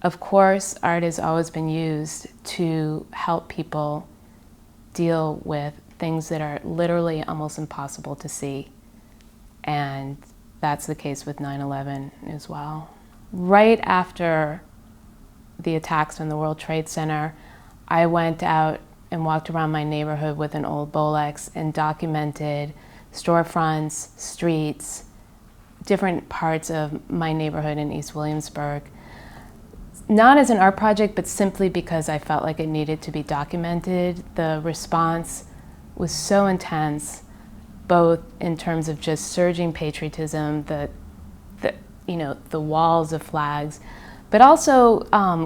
Of course, art has always been used to help people deal with things that are literally almost impossible to see. And that's the case with 9/11 as well. Right after the attacks on the World Trade Center, I went out and walked around my neighborhood with an old Bolex and documented storefronts, streets, different parts of my neighborhood in East Williamsburg. Not as an art project, but simply because I felt like it needed to be documented. The response was so intense, both in terms of just surging patriotism, the walls of flags, but also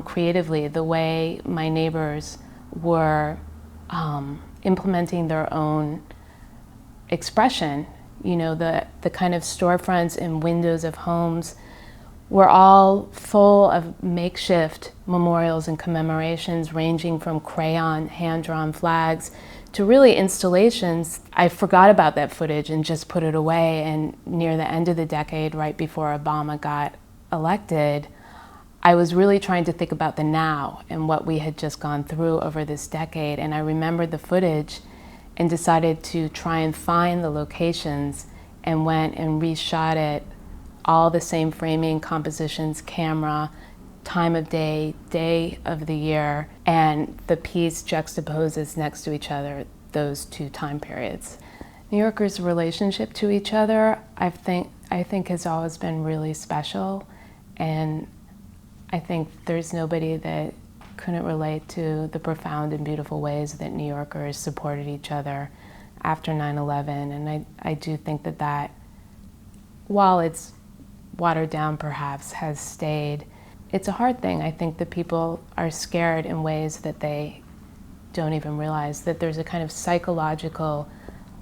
creatively, the way my neighbors were implementing their own expression. The kind of storefronts and windows of homes were all full of makeshift memorials and commemorations, ranging from crayon, hand-drawn flags to really installations. I forgot about that footage and just put it away, and near the end of the decade, right before Obama got elected, I was really trying to think about the now and what we had just gone through over this decade, and I remembered the footage and decided to try and find the locations and went and reshot it, all the same framing, compositions, camera, time of day, day of the year, and the piece juxtaposes next to each other those two time periods. New Yorkers' relationship to each other, I think has always been really special, and I think there's nobody that couldn't relate to the profound and beautiful ways that New Yorkers supported each other after 9/11, and I do think that while it's watered down perhaps, has stayed. It's a hard thing. I think that people are scared in ways that they don't even realize, that there's a kind of psychological,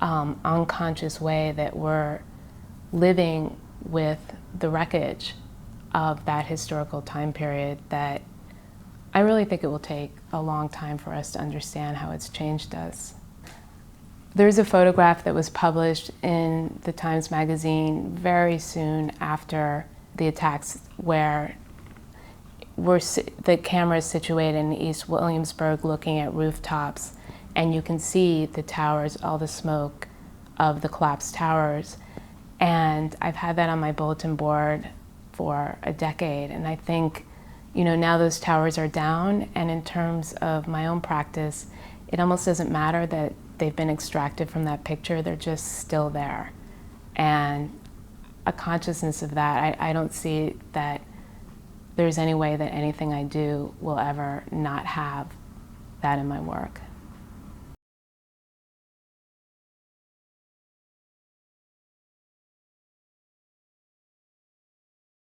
unconscious way that we're living with the wreckage of that historical time period that I really think it will take a long time for us to understand how it's changed us. There's a photograph that was published in the Times Magazine very soon after the attacks where the camera is situated in East Williamsburg looking at rooftops, and you can see the towers, all the smoke of the collapsed towers. And I've had that on my bulletin board for a decade, and I think, now those towers are down, and in terms of my own practice, it almost doesn't matter that they've been extracted from that picture, they're just still there. And a consciousness of that, I don't see that there's any way that anything I do will ever not have that in my work.